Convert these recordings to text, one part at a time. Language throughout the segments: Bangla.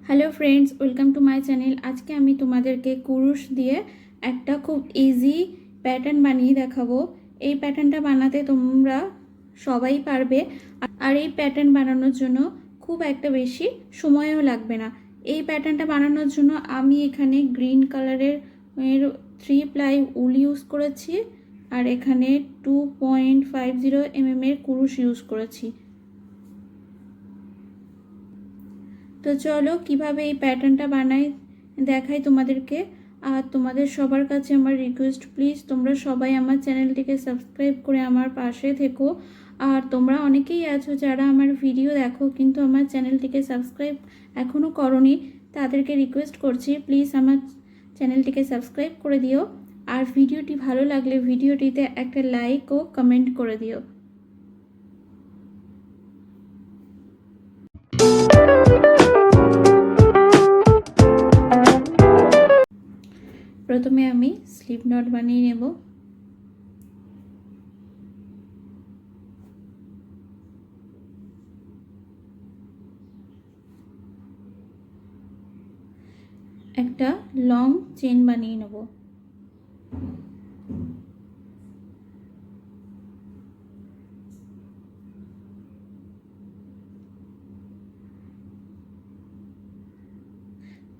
Hello friends, welcome to my channel. आज के आमी तुम्हादेरके कुरुश दिए एक खूब इजी पैटार्न बानिए देखाबो। এই প্যাটার্নটা বানাতে তোমরা সবাই পারবে আর এই প্যাটার্ন বানানোর জন্য খুব একটা বেশি সময়ও লাগবে না। এই প্যাটার্নটা বানানোর জন্য আমি এখানে গ্রিন কালারের 3 প্লাই উল ইউজ করেছি আর এখানে 2.50 mm এর কুরুশ ইউজ করেছি। तो चलो কিভাবে এই প্যাটার্নটা বানাই দেখাই তোমাদেরকে। আর তোমাদের সবার কাছে আমার রিকোয়েস্ট, প্লিজ তোমরা সবাই আমার চ্যানেলটিকে সাবস্ক্রাইব করে আমার পাশে থেকো। আর তোমরা অনেকেই আছো যারা আমার ভিডিও দেখো কিন্তু আমার চ্যানেলটিকে সাবস্ক্রাইব এখনও করোনি, তাদেরকে রিকোয়েস্ট করছি প্লিজ আমার চ্যানেলটিকে সাবস্ক্রাইব করে দিও। আর ভিডিওটি ভালো লাগলে ভিডিওটিতে একটা লাইক ও কমেন্ট করে দিও। प्रथमे आमी स्लिप नट बानिए नेब। एकटा लंग चेन बानिए नेब।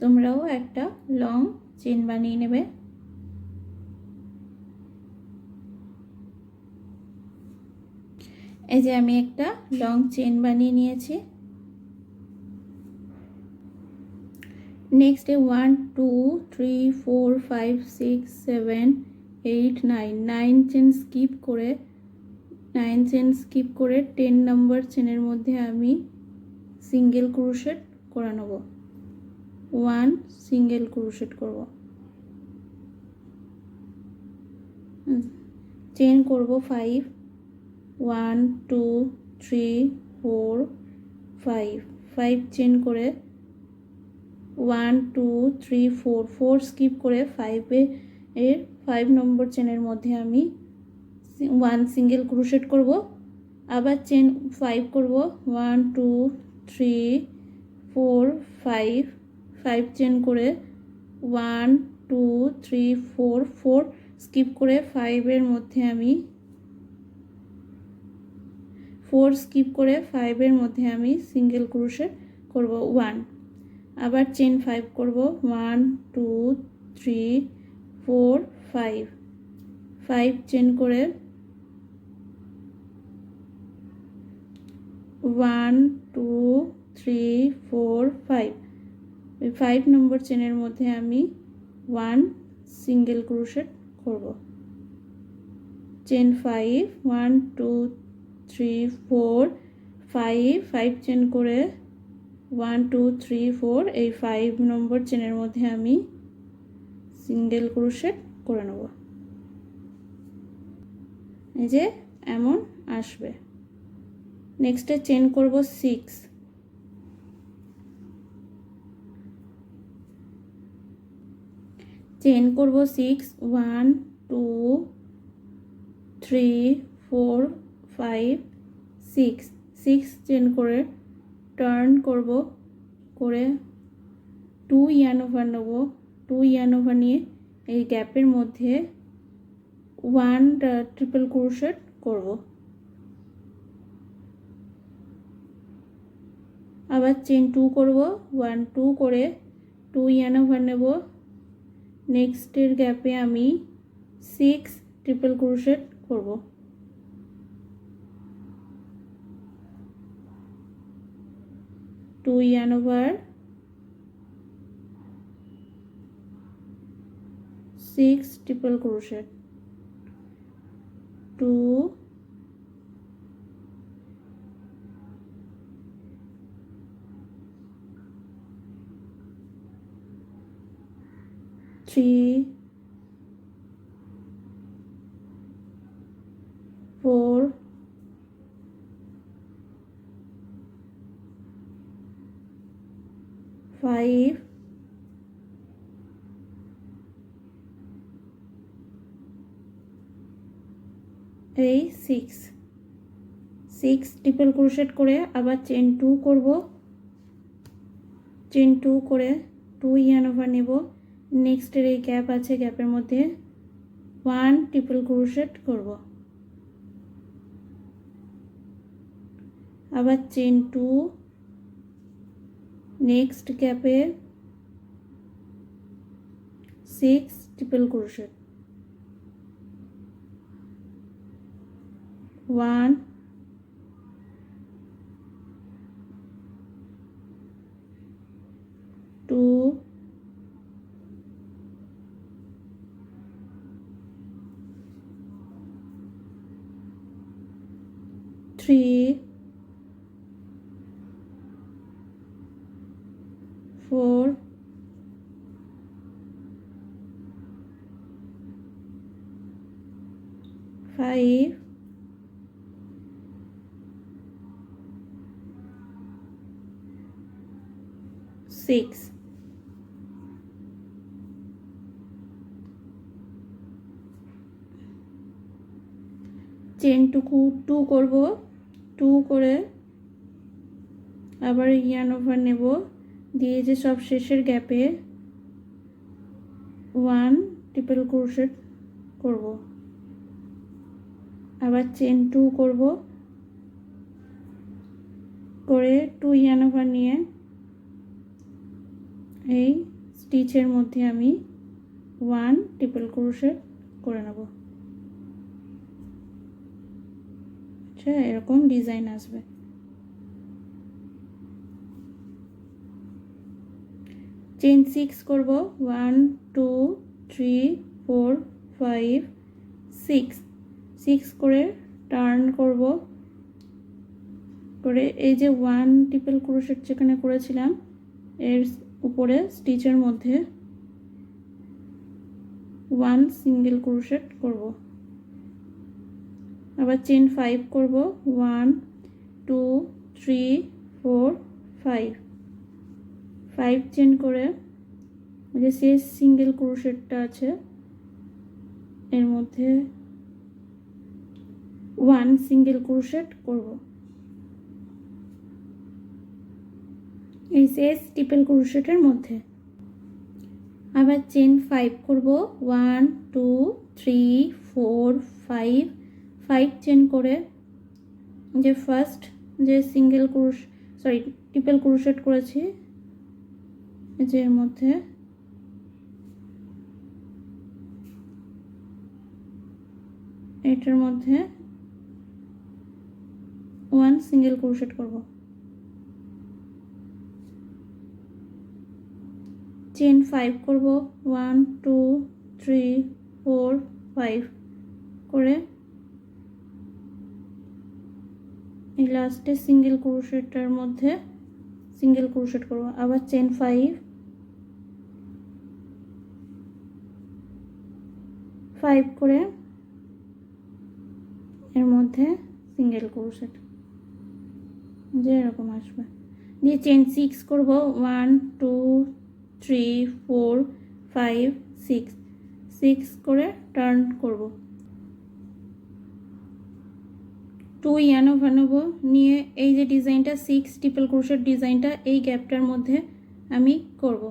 तोमराओ एकटा लंग चेन बानिए नेबे। এই যে আমি একটা লং চেন বানিয়ে নিয়েছি। নেক্সট 1 2 3 4 5 6 7 8 9 চেন স্কিপ করে 10 নম্বর চেনের মধ্যে আমি সিঙ্গেল ক্রোশেট করে নেব। 1 সিঙ্গেল ক্রোশেট করব, চেন করব 5 1 2 3 4 5 চেন করে 1 2 3 4 4 স্কিপ করে 5 নম্বর চেনের মধ্যে আমি 1 সিঙ্গেল ক্রোশেট করব। আবার চেন 5 করব 1 2 3 4 5 চেন করে 1 2 3 4 4 স্কিপ করে 5 এর মধ্যে আমি 4 স্কিপ করে 5 এর মধ্যে আমি সিঙ্গেল ক্রোশেট করব 1। আবার চেন 5 করব 1 2 3 4 5 চেন করে 1 2 3 4 5 নম্বর চেনের মধ্যে আমি 1 সিঙ্গেল ক্রোশেট করব। চেন 5 1 2 3 4 5 চেন করে 1 2 3 4 এই 5 নম্বর চেনের মধ্যে আমি সিঙ্গেল ক্রোশেট করে নেব। এই যে এমন আসবে। নেক্সটে চেন করব 6, চেন করব 6 1 2 3 4 5 6 চেন করে টার্ন করব, করে 2 ইয়ার্ন ওভার নেব। 2 ইয়ার্ন ওভার নিয়ে এই গ্যাপের মধ্যে 1 ট্রিপল ক্রোশেট করব। আবার চেন 2 করব 1 2 করে 2 ইয়ার্ন ওভার নেব। নেক্সটের গ্যাপে আমি 6 ট্রিপল ক্রোশেট করব। 2 yarn over 6 triple crochet 2 3 4 5 এই 6 ট্রিপল ক্রোশেট করে আবার চেন 2 করব। চেন 2 করে 2 ইয়ার্ন ওভার নেব। নেক্সটের এই গ্যাপ আছে, গ্যাপের মধ্যে 1 ট্রিপল ক্রোশেট করব। আবার চেন 2, নেক্সট গ্যাপে 6 ট্রিপল ক্রোশেট, 1 2 3 4 5 6। চেন 2 করব, 2 করে আবার ইয়ার্ন ওভার নেব, দিয়ে যে সব শেষের গ্যাপে 1 ট্রিপল ক্রোশেট করব। আবার চেন 2 করব, করে 2 ইয়ার্ন ওভার নিয়ে এই স্টিচের মধ্যে আমি 1 ট্রিপল ক্রোশেট করে নেব। আচ্ছা, এরকম ডিজাইন আসবে। চেন 6 করব, 1 2 3 4 5 6, 6 করে টার্ন করব, করে এই যে 1 ট্রিপল ক্রোশেট যেখানে করেছিলাম এর উপরে স্টিচের মধ্যে 1 সিঙ্গেল ক্রোশেট করব। আবার চেন 5 করব, 1 2 3 4 5, 5 চেন করে যে শেষ সিঙ্গেল ক্রোশেটটা আছে এর মধ্যে 1 সিঙ্গেল ক্রোশেট করব। এই শেষ ট্রিপল ক্রোশেটের মধ্যে আবার চেন 5 করব, 1 2 3 4 5, 5 চেন করে যে ফার্স্ট যে সিঙ্গেল ট্রিপল ক্রোশেট করেছি যে এর মধ্যে এটার মধ্যে 1 সিঙ্গেল ক্রোশেট করব। চেন 5 করব, 1 2 3 4 5 করে এই লাস্টে সিঙ্গেল ক্রোশেটার মধ্যে সিঙ্গেল ক্রোশেট করব। আবার চেন 5 করে এর মধ্যে সিঙ্গেল ক্রোশেট, যে এরকম আসবে। দিয়ে চেন 6 করব, 1 2 3 4 5 6, 6 করে টার্ন করব, 2 ইয়ার্ন ওভার নেব, নিয়ে এই যে ডিজাইনটা 6 ট্রিপল ক্রোশেট ডিজাইনটা এই গ্যাপটার মধ্যে আমি করব।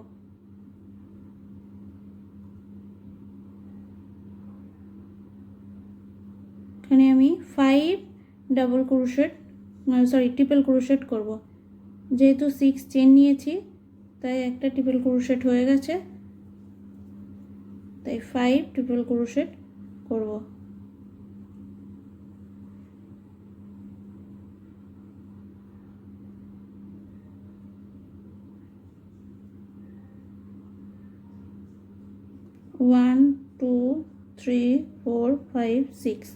এখানে আমি 5 ডাবল ক্রোশেট ট্রিপল ক্রোশেট করব। যেহেতু 6 চেন নিয়েছি তাই একটা ট্রিপল ক্রোশেট হয়ে গেছে, তাই 5 ট্রিপল ক্রোশেট করব। ওয়ান 2 3 4 5 6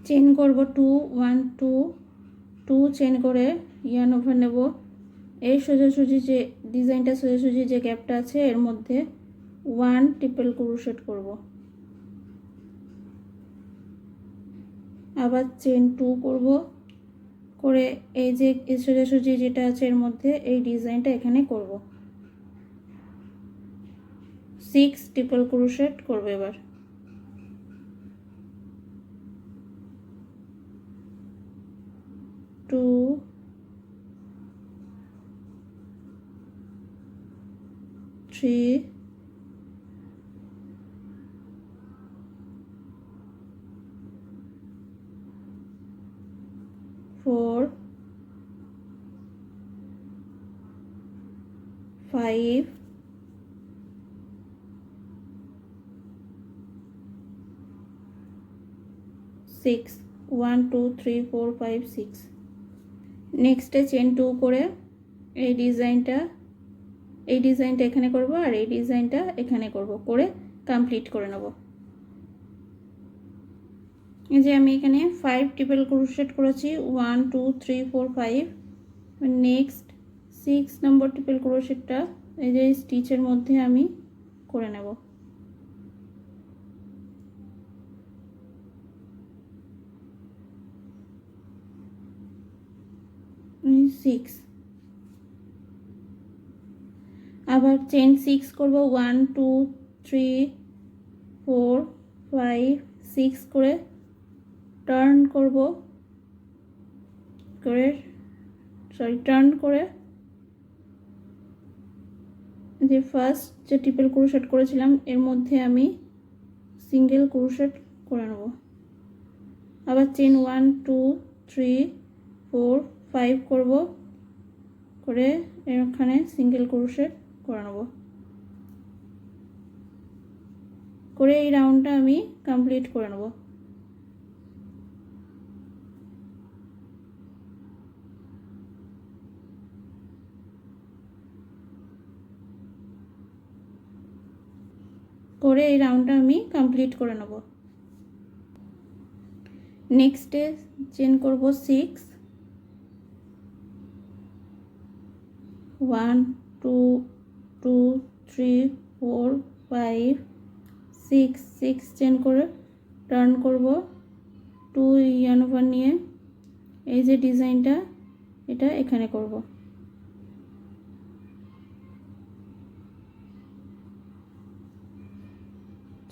চেন করব, 2 1 2 2 চেন করে ইয়ার্ন ওভার নেব, এই সোজাসুজি যে ডিজাইনটা সোজাসুজি যে গ্যাপটা আছে এর মধ্যে 1 ট্রিপল ক্রোশেট করব। আবার চেন 2 করব, করে এই যে সোজাসুজি যেটা আছে এর মধ্যে এই ডিজাইনটা এখানে করব। 6 ট্রিপল ক্রোশেট করব। এবার 2 3 4 5 6 1 2 3 4 5 6 নেক্সটে চেন 2 করে এই ডিজাইনটা এখানে করব আর এই ডিজাইনটা এখানে করব, করে কমপ্লিট করে নেব। এই যে আমি এখানে 5 ট্রিপল ক্রোশেট করেছি, 1 2 3 4 5। নেক্সট 6 নম্বর ট্রিপল ক্রোশেটটা এই যে স্টিচের মধ্যে আমি করে নেব। সিক্স, আবার চেন 6 করব, 1 2 3 4 5 6 করে টার্ন করব, টার্ন করে যে ফার্স্ট যে ট্রিপল ক্রোশেট করেছিলাম এর মধ্যে আমি সিঙ্গেল ক্রোশেট করে নেব। আবার চেন 1 2 3 4 5 করব, করে এখানে সিঙ্গেল ক্রোশেট করে নেব, করে এই রাউন্ডটা আমি কমপ্লিট করে নেব। করে এই রাউন্ডটা আমি কমপ্লিট করে নেব। নেক্সটে চেন করব 6, 1 2 2 3 4 5 6 6 চেন করে টার্ন করব, 2 ইয়ার্ন ওভার নিয়ে এই যে ডিজাইনটা এটা এখানে করব।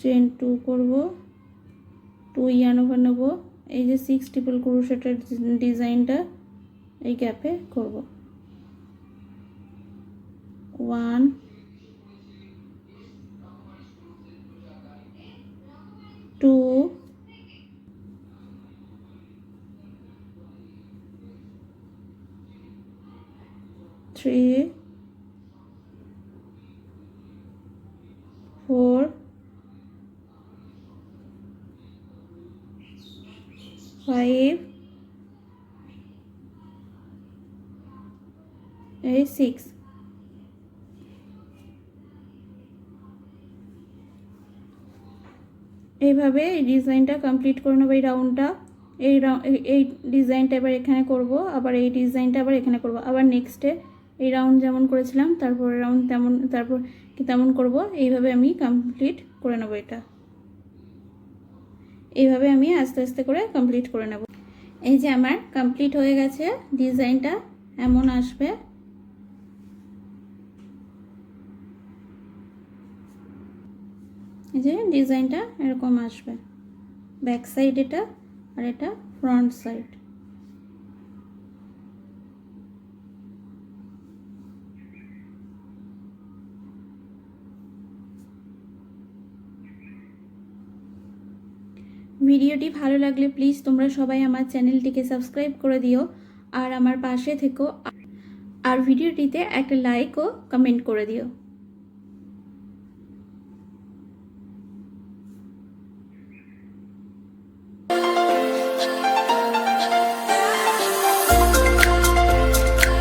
চেন 2 করব, 2 ইয়ার্ন ওভার নেব, এই যে 6 ট্রিপল ক্রোশেটের ডিজাইনটা এই গ্যাপে করব। 1 2 3 4 5 6। এইভাবে এই ডিজাইনটা কমপ্লিট করে নেব। এই রাউন্ডটা এই ডিজাইনটা এবার এখানে করব, আবার এই ডিজাইনটা আবার এখানে করব, আবার নেক্সটে এই রাউন্ড যেমন করেছিলাম তারপর রাউন্ড তেমন করব। এইভাবে আমি কমপ্লিট করে নেব। এটা এইভাবে আমি আস্তে আস্তে করে কমপ্লিট করে নেব। এই যে আমার কমপ্লিট হয়ে গেছে, ডিজাইনটা এমন আসবে। এই যে ডিজাইনটা এরকম আসবে, ব্যাক সাইড এটা আর এটা ফ্রন্ট সাইড। ভিডিওটি ভালো লাগলে প্লিজ তোমরা সবাই আমার চ্যানেলটিকে সাবস্ক্রাইব করে দিও আর আমার পাশে থেকো, আর ভিডিওটিতে একটা লাইক ও কমেন্ট করে দিও।